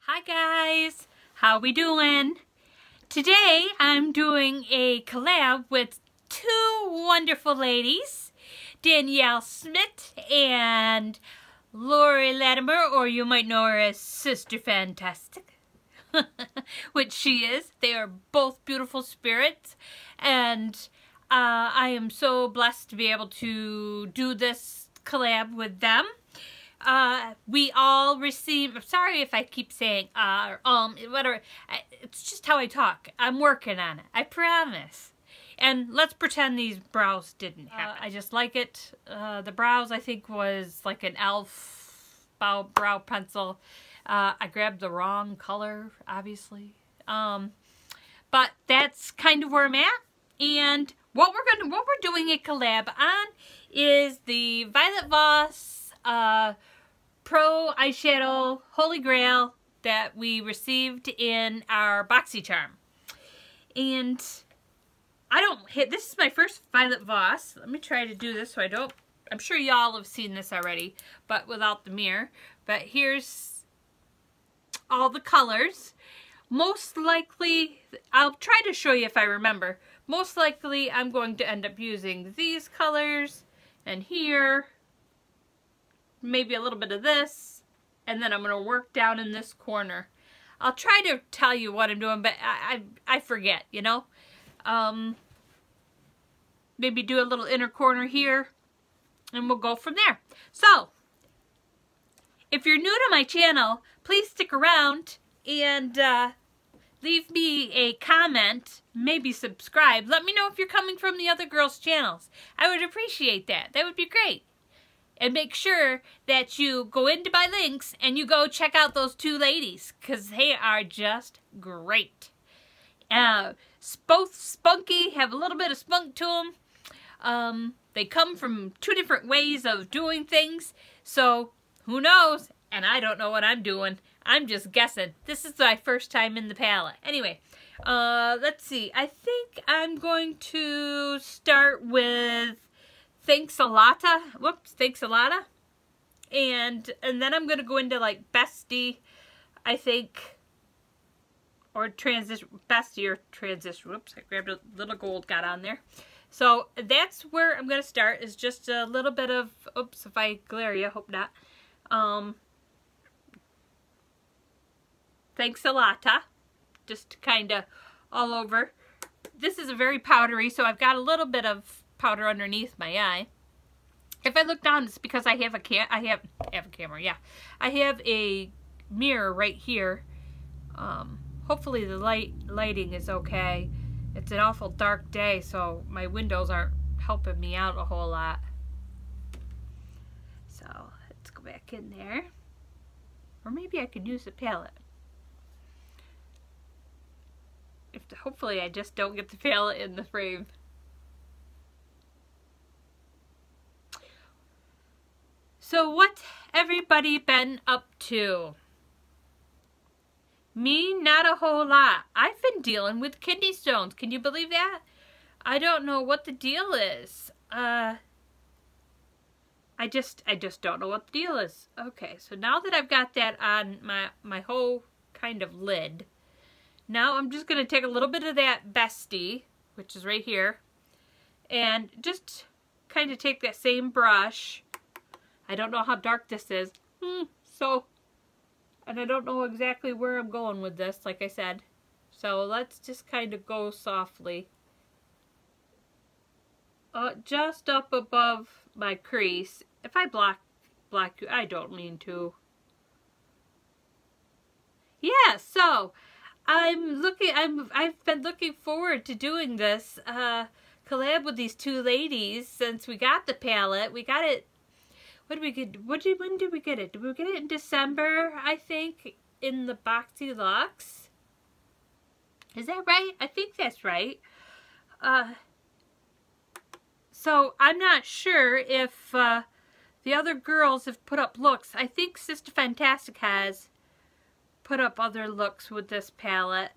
Hi guys, how we doing? Today I'm doing a collab with two wonderful ladies, Danielle Schmidt and Laurie Latimer, or you might know her as Sister Fantastic, which she is. They are both beautiful spirits, and I am so blessed to be able to do this collab with them. We all receive, I'm sorry if I keep saying, whatever, it's just how I talk. I'm working on it, I promise. And let's pretend these brows didn't happen. I just like it. The brows, I think, was like an e.l.f. brow pencil. I grabbed the wrong color, obviously. But that's kind of where I'm at. And what we're doing a collab on is the Violet Voss Pro eyeshadow Holy Grail that we received in our BoxyCharm. And this is my first Violet Voss. Let me try to do this so I don't, I'm sure y'all have seen this already, but without the mirror. But here's all the colors. Most likely, I'll try to show you if I remember. Most likely I'm going to end up using these colors and here. Maybe a little bit of this, and then I'm going to work down in this corner. I'll try to tell you what I'm doing, but I forget, you know. Maybe do a little inner corner here, and we'll go from there. So, if you're new to my channel, please stick around and leave me a comment, maybe subscribe. Let me know if you're coming from the other girls' channels. I would appreciate that. That would be great. And make sure that you go into my links and you go check out those two ladies, because they are just great. Both spunky, have a little bit of spunk to them. They come from two different ways of doing things, so who knows? And I don't know what I'm doing. I'm just guessing. This is my first time in the palette. Anyway, let's see. I think I'm going to start with Thanks a Lotta. Whoops, Thanks a Lotta. And then I'm going to go into like Bestie, I think. Or Transition. Bestie or Transition. Whoops, I grabbed a little gold, got on there. So that's where I'm going to start, is just a little bit of, oops, if I glare you, hope not. Thanks a Lotta. Just kind of all over. This is a very powdery, so I've got a little bit of powder underneath my eye. If I look down, it's because I have a camera, yeah. I have a mirror right here. Hopefully the lighting is okay. It's an awful dark day, so my windows aren't helping me out a whole lot. So let's go back in there. Or maybe I could use the palette. Hopefully I just don't get the palette in the frame. So what everybody been up to? Me, not a whole lot. I've been dealing with kidney stones. Can you believe that? I don't know what the deal is. I just don't know what the deal is. Okay, so now that I've got that on my whole kind of lid, now I'm just going to take a little bit of that Bestie, which is right here, and just kind of take that same brush. I don't know how dark this is. And I don't know exactly where I'm going with this, like I said. So let's just kind of go softly. Just up above my crease. If I block you, I don't mean to. Yeah, so I've been looking forward to doing this collab with these two ladies since we got the palette. We got it. When did we get it? Did we get it in December, I think, in the Boxy Luxe? Is that right? I think that's right. So I'm not sure if the other girls have put up looks. I think Sister Fantastic has put up other looks with this palette.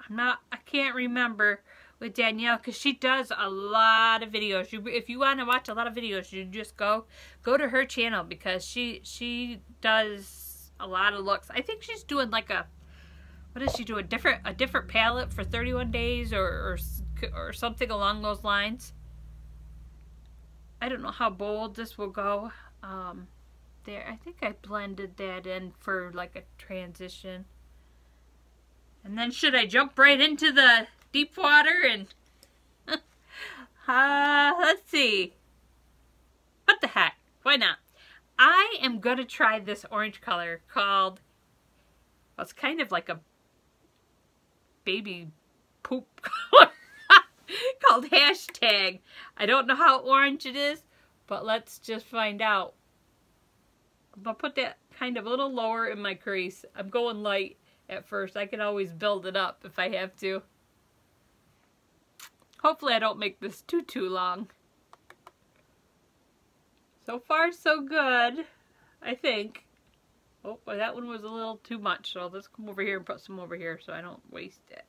I can't remember with Danielle, because she does a lot of videos. If you want to watch a lot of videos, you just go to her channel, because she does a lot of looks. I think she's doing like a, what is she doing? A different palette for 31 days or something along those lines. I don't know how bold this will go. There, I think I blended that in for like a transition. And then should I jump right into the deep water and let's see. What the heck? Why not? I am going to try this orange color called, well, it's kind of like a baby poop color called Hashtag. I don't know how orange it is, but let's just find out. I'm going to put that kind of a little lower in my crease. I'm going light at first. I can always build it up if I have to. Hopefully I don't make this too long. So far so good, I think. Oh, well, that one was a little too much, so let's come over here and put some over here so I don't waste it.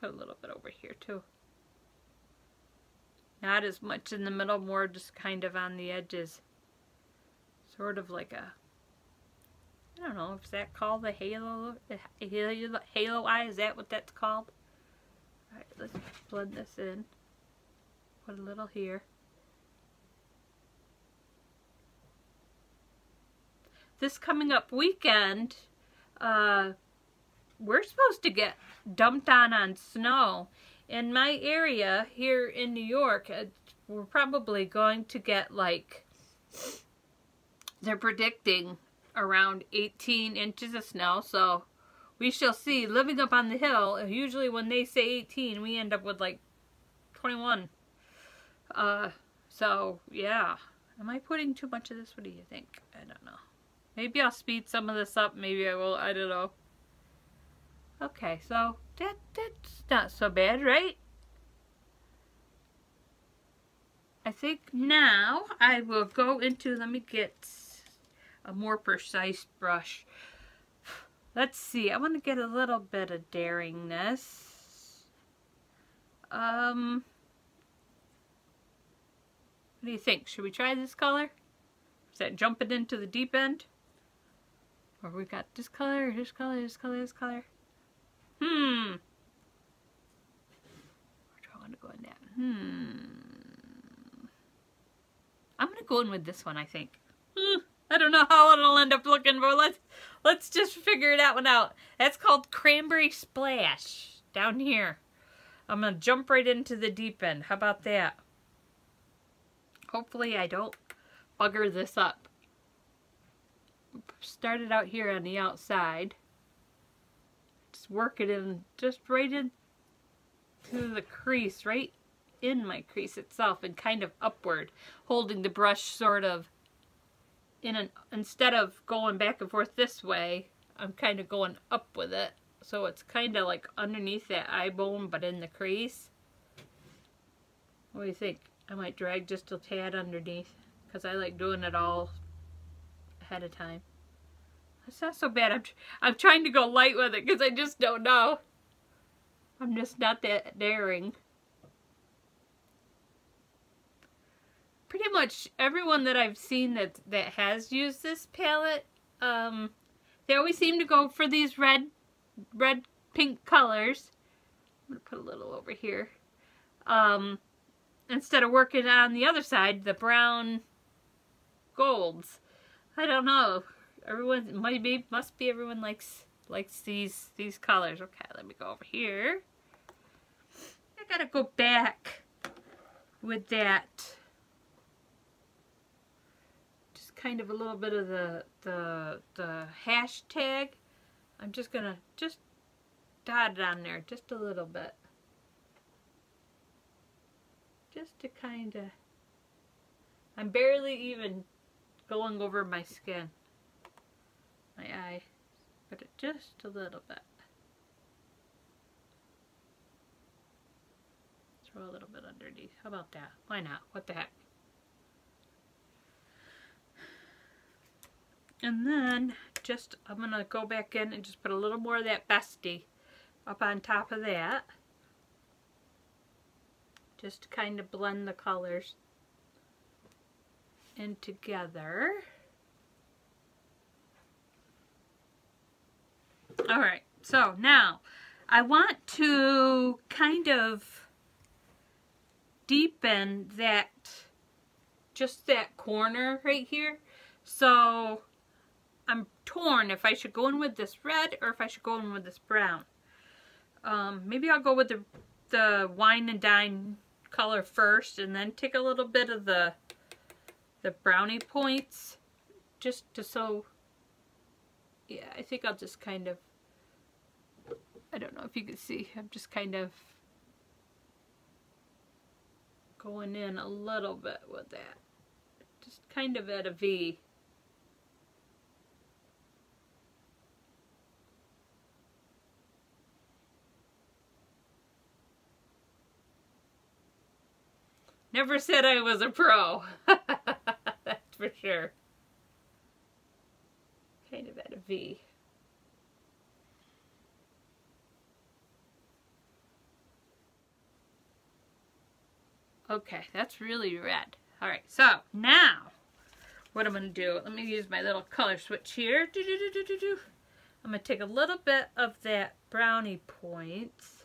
Put a little bit over here too. Not as much in the middle, more just kind of on the edges. Sort of like a, I don't know, is that called the halo eye? Is that what that's called? Alright, let's blend this in. Put a little here. This coming up weekend, we're supposed to get dumped on snow. In my area here in New York, we're probably going to get like, they're predicting around 18 inches of snow, so we shall see. Living up on the hill, usually when they say 18, we end up with like 21. So yeah. Am I putting too much of this? What do you think? I don't know. Maybe I'll speed some of this up. Maybe I will. I don't know. Okay, so that's not so bad, right? I think now I will go into, let me get a more precise brush. Let's see, I want to get a little bit of daringness. What do you think? Should we try this color? Is that jumping into the deep end? Or we got this color, this color, this color, this color? Where do I want to go in that? I'm going to go in with this one, I think. I don't know how it'll end up looking, but let's just figure that one out. That's called Cranberry Splash down here. I'm going to jump right into the deep end. How about that? Hopefully I don't bugger this up. Started out here on the outside. Just work it in, just right into the crease, right in my crease itself, and kind of upward, holding the brush sort of in an, instead of going back and forth this way, I'm kind of going up with it, so it's kind of like underneath that eye bone but in the crease. What do you think? I might drag just a tad underneath because I like doing it all ahead of time. It's not so bad. I'm trying to go light with it because I just don't know. I'm just not that daring. Pretty much everyone that I've seen that has used this palette, they always seem to go for these red pink colors. I'm gonna put a little over here. Instead of working on the other side, the brown golds. I don't know. Everyone must be everyone likes these colors. Okay, let me go over here. I gotta go back with that. Just kind of a little bit of the hashtag. I'm just gonna dot it on there just a little bit. Just to kind of, I'm barely even going over my skin, my eye, but just a little bit. Throw a little bit underneath. How about that? Why not? What the heck? And then just, I'm going to go back in and just put a little more of that Bestie up on top of that. Just to kind of blend the colors in together. Alright, so now I want to kind of deepen that, just that corner right here. So I'm torn if I should go in with this red or if I should go in with this brown. Maybe I'll go with the wine and dine color first and then take a little bit of the brownie points just to yeah, I think I'll just kind of, I don't know if you can see, I'm just kind of going in a little bit with that. Just kind of at a V. Never said I was a pro. That's for sure. Kind of at a V. Okay, that's really red. Alright, so now what I'm going to do, let me use my little color switch here. I'm going to take a little bit of that brownie points.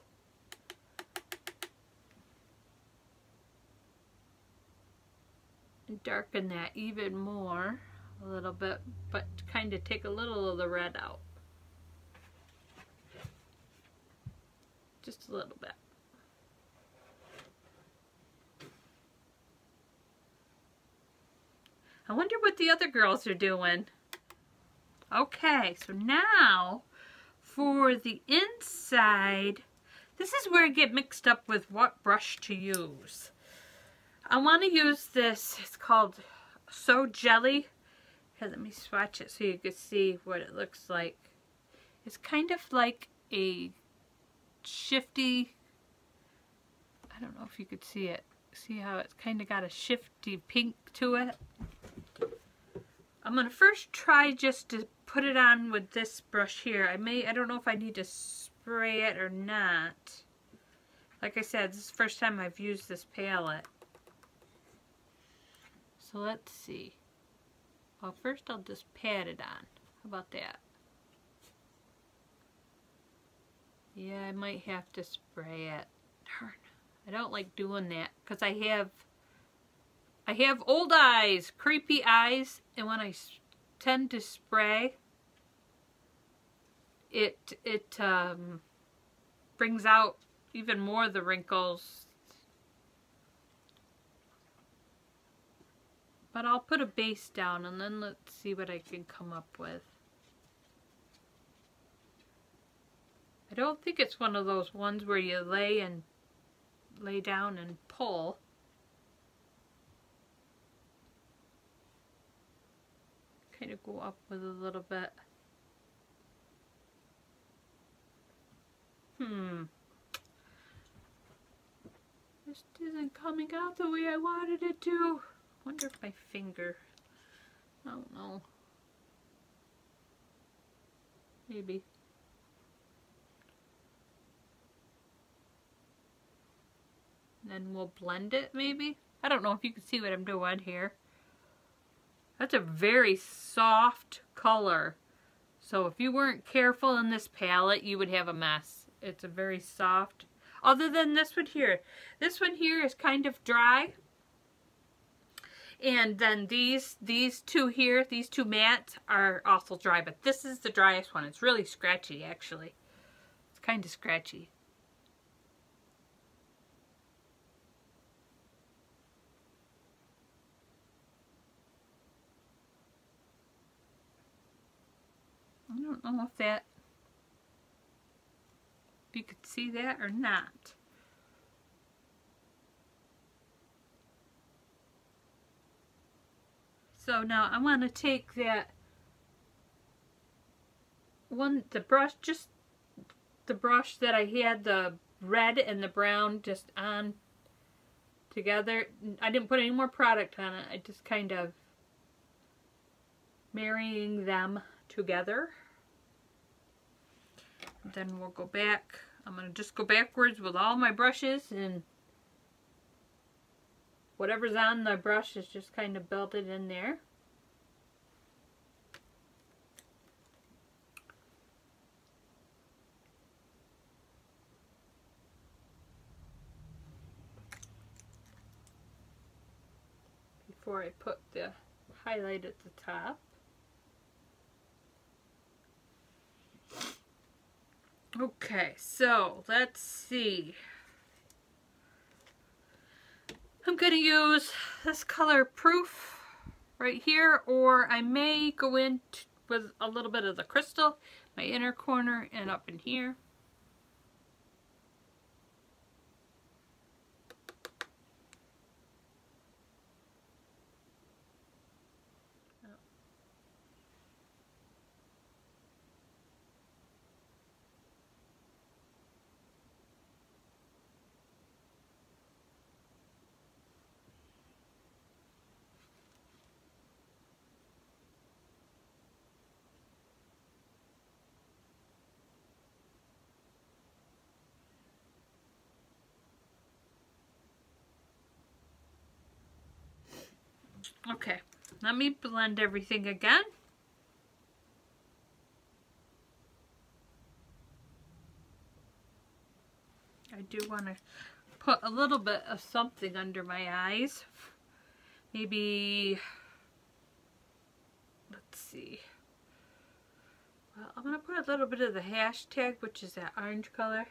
And darken that even more a little bit, but kind of take a little of the red out. Just a little bit. I wonder what the other girls are doing. Okay, so now for the inside, this is where I get mixed up with what brush to use. I want to use this, it's called So Jelly. Here, let me swatch it so you can see what it looks like. It's kind of like a shifty, I don't know if you could see it. See how it's kind of got a shifty pink to it? I'm going to first try just to put it on with this brush here. I don't know if I need to spray it or not. Like I said, this is the first time I've used this palette. So let's see. Well, first I'll just pat it on. How about that? Yeah, I might have to spray it. Darn. I don't like doing that because I have old eyes, creepy eyes, and when I tend to spray, it brings out even more of the wrinkles. But I'll put a base down and then let's see what I can come up with. I don't think it's one of those ones where you lay down and pull. Kind of go up with a little bit. This isn't coming out the way I wanted it to. Wonder if my finger, I don't know. Maybe. Then we'll blend it maybe. I don't know if you can see what I'm doing here. That's a very soft color. So if you weren't careful in this palette, you would have a mess. It's a very soft. Other than this one here. This one here is kind of dry. And then these two here, these two mattes are also dry. But this is the driest one. It's really scratchy actually. It's kind of scratchy. I don't know if you could see that or not. So now I want to take that one, the brush, just the brush that I had the red and the brown just on together. I didn't put any more product on it. I just kind of marrying them together. Then we'll go back. I'm going to just go backwards with all my brushes and whatever's on the brush is just kind of belted in there. Before I put the highlight at the top. Okay, so let's see. I'm going to use this color Proof right here, or I may go in with a little bit of the crystal, my inner corner and up in here. Okay, let me blend everything again. I do want to put a little bit of something under my eyes. Maybe, let's see. Well, I'm going to put a little bit of the hashtag, which is that orange color.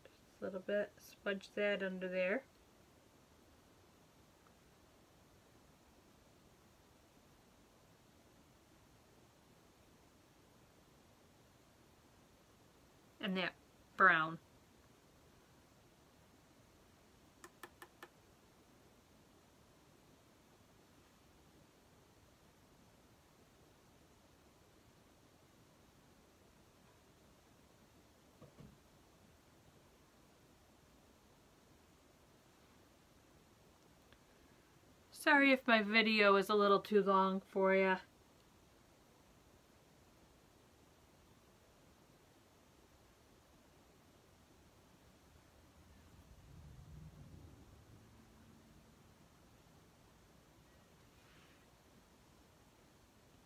Just a little bit. Smudge that under there. And that brown. Sorry if my video is a little too long for you.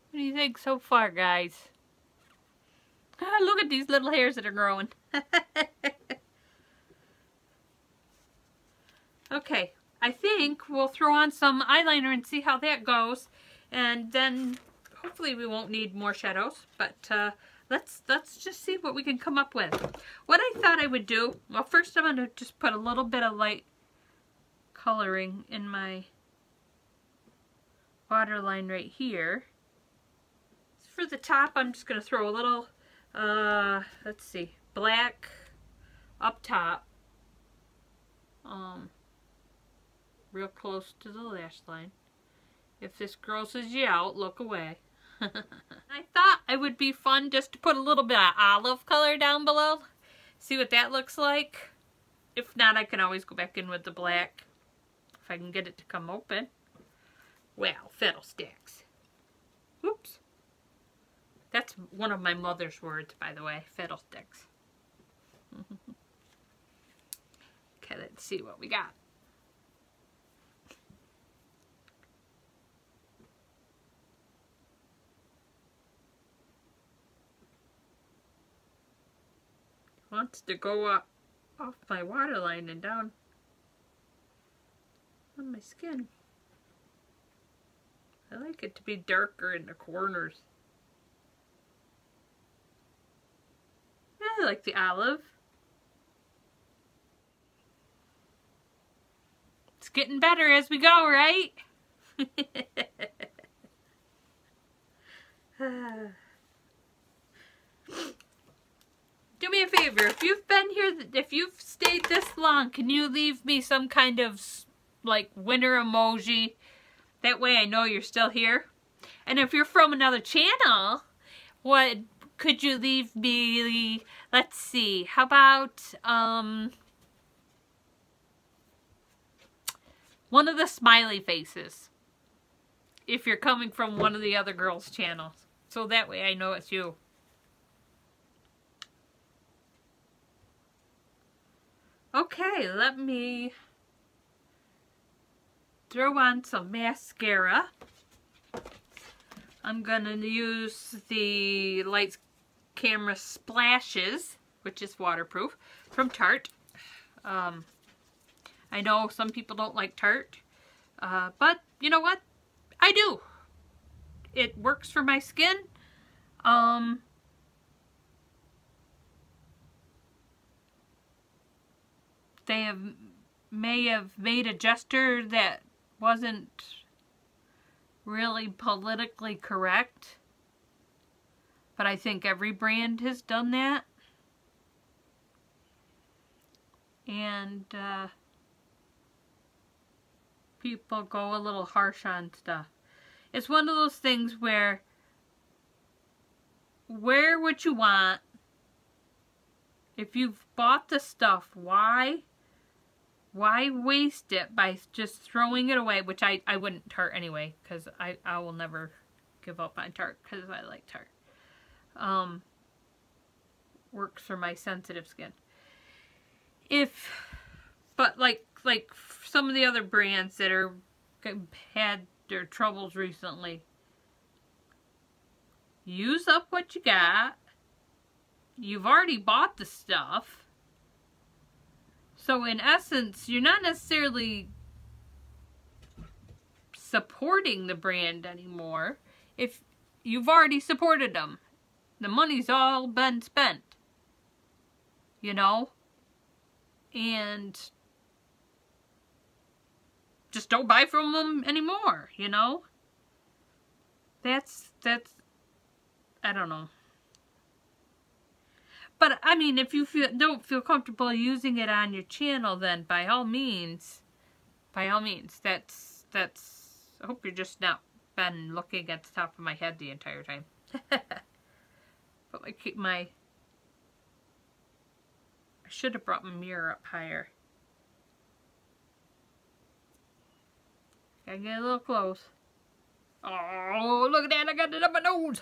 What do you think so far, guys? Ah, look at these little hairs that are growing. Okay, I think we'll throw on some eyeliner and see how that goes. And then hopefully we won't need more shadows. But let's just see what we can come up with. What I thought I would do, well, first I'm going to just put a little bit of light coloring in my waterline right here. For the top, I'm just going to throw a little, let's see, black up top, real close to the lash line. If this grosses you out, look away. I thought it would be fun just to put a little bit of olive color down below, see what that looks like. If not, I can always go back in with the black, if I can get it to come open. Well, fiddlesticks. Whoops. That's one of my mother's words, by the way, fiddlesticks. Okay, let's see what we got. Wants to go up off my waterline and down on my skin. I like it to be darker in the corners. I like the olive. It's getting better as we go, right? Do me a favor, if you've been here, if you've stayed this long, can you leave me some kind of like winter emoji? That way I know you're still here. And if you're from another channel, what could you leave me? Let's see, how about one of the smiley faces, if you're coming from one of the other girls' channels. So that way I know it's you. Okay, let me throw on some mascara. I'm going to use the Lights Camera Splashes, which is waterproof, from Tarte. I know some people don't like Tarte, but you know what? I do. It works for my skin. They may have made a gesture that wasn't really politically correct, but I think every brand has done that. And people go a little harsh on stuff. It's one of those things where wear what you want. If you've bought the stuff, why waste it by just throwing it away? Which I wouldn't Tarte anyway, because I will never give up on Tarte because I like Tarte. Works for my sensitive skin. But like some of the other brands that are had their troubles recently, use up what you got. You've already bought the stuff. So in essence, you're not necessarily supporting the brand anymore if you've already supported them. The money's all been spent. You know? And just don't buy from them anymore, you know? That's I don't know. But I mean, if you don't feel comfortable using it on your channel, then by all means, that's I hope you're just not been looking at the top of my head the entire time. But I should have brought my mirror up higher. Gotta get a little close. Oh, look at that, I got it up my nose.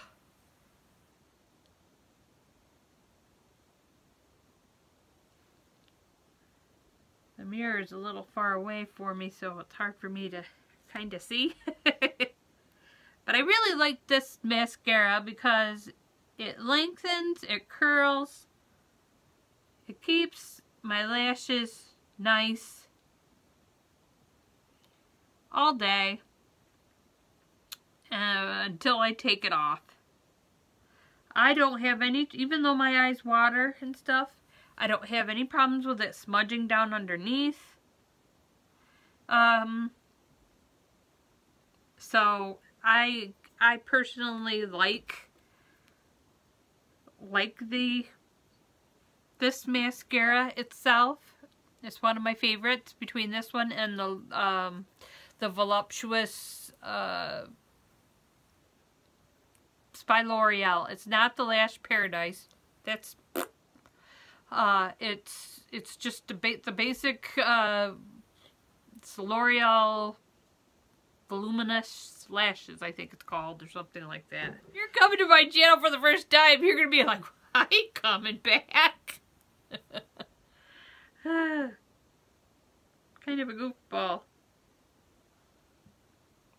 The mirror is a little far away for me, so it's hard for me to kind of see. But I really like this mascara because it lengthens, it curls, it keeps my lashes nice all day until I take it off. I don't have any, even though my eyes water and stuff, I don't have any problems with it smudging down underneath. So I personally like this mascara itself. It's one of my favorites between this one and the voluptuous it's by L'Oreal. It's not the Lash Paradise. That's it's just the basic it's L'Oreal Voluminous Lashes, I think it's called, or something like that. If you're coming to my channel for the first time, you're gonna be like, I ain't coming back. Kind of a goofball.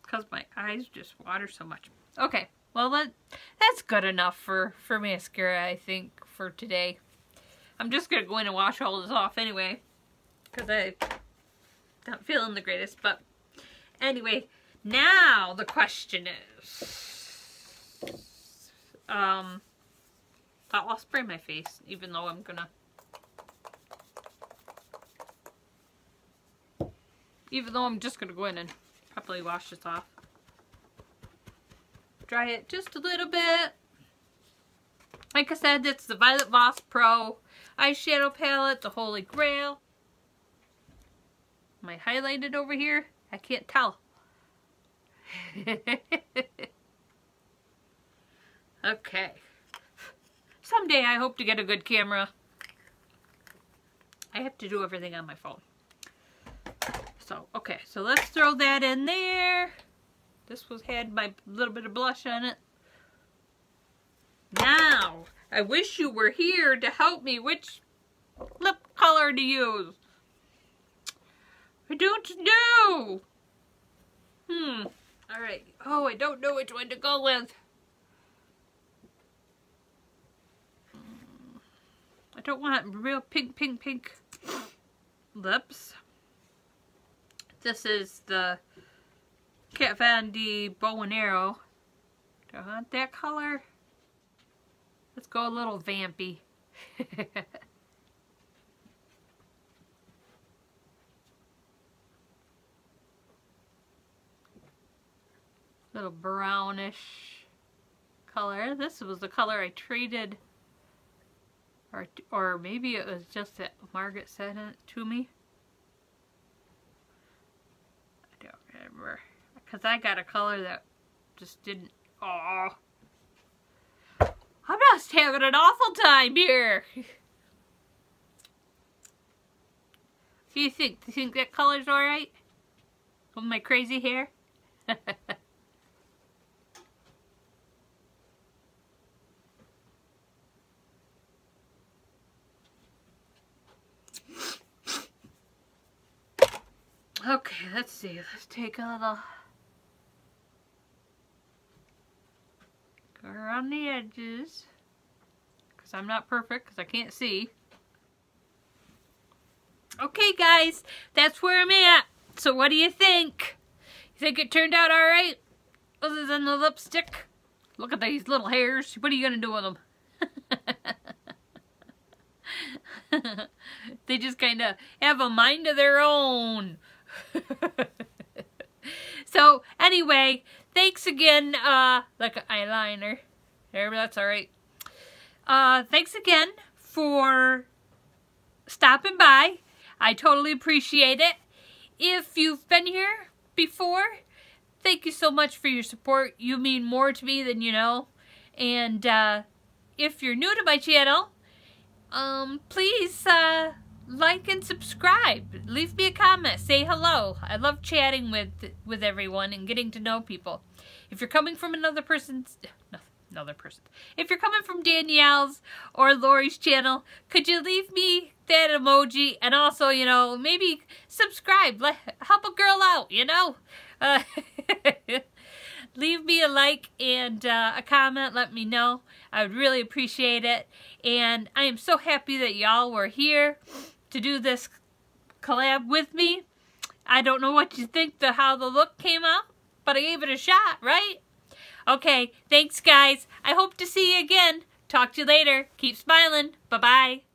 Because my eyes just water so much. Okay, well that's good enough for mascara, I think, for today. I'm just going to go in and wash all this off anyway. Because I'm not feeling the greatest. But anyway, now the question is... thought I'll spray my face, even though I'm going to... Even though I'm just going to go in and probably wash this off. Dry it just a little bit. Like I said, it's the Violet Voss Pro eyeshadow palette, the Holy Grail. Am I highlighted over here? I can't tell. Okay. Someday I hope to get a good camera. I have to do everything on my phone. So, okay, so let's throw that in there. This had my little bit of blush on it. Now, I wish you were here to help me which lip color to use. I don't know. Alright. Oh, I don't know which one to go with. I don't want real pink lips. This is the Kat Von D Bow and Arrow. Do I want that color? Let's go a little vampy. Little brownish color. This was the color I traded, or maybe it was just that Margaret sent it to me. I don't remember, because I got a color that just didn't. Oh, I'm just having an awful time here. What do you think? Do you think that color's alright? With my crazy hair? Okay, let's see. Let's take a little, go around the edges, because I'm not perfect, because I can't see. Okay, guys, that's where I'm at. So what do you think? You think it turned out alright? Other than the lipstick? Look at these little hairs. What are you going to do with them? They just kind of have a mind of their own. So anyway, thanks again. Like an eyeliner there, but that's all right. Thanks again for stopping by. I totally appreciate it. If you've been here before, thank you so much for your support. You mean more to me than you know. And if you're new to my channel, please like and subscribe. Leave me a comment. Say hello. I love chatting with everyone and getting to know people. If you're coming from if you're coming from Danielle's or Laurie's channel, could you leave me that emoji, and also, you know, maybe subscribe. Help a girl out, you know. Leave me a like and a comment. Let me know. I would really appreciate it. And I am so happy that y'all were here to do this collab with me. I don't know what you think how the look came out, but I gave it a shot, right? Okay, thanks guys. I hope to see you again. Talk to you later. Keep smiling. Bye-bye.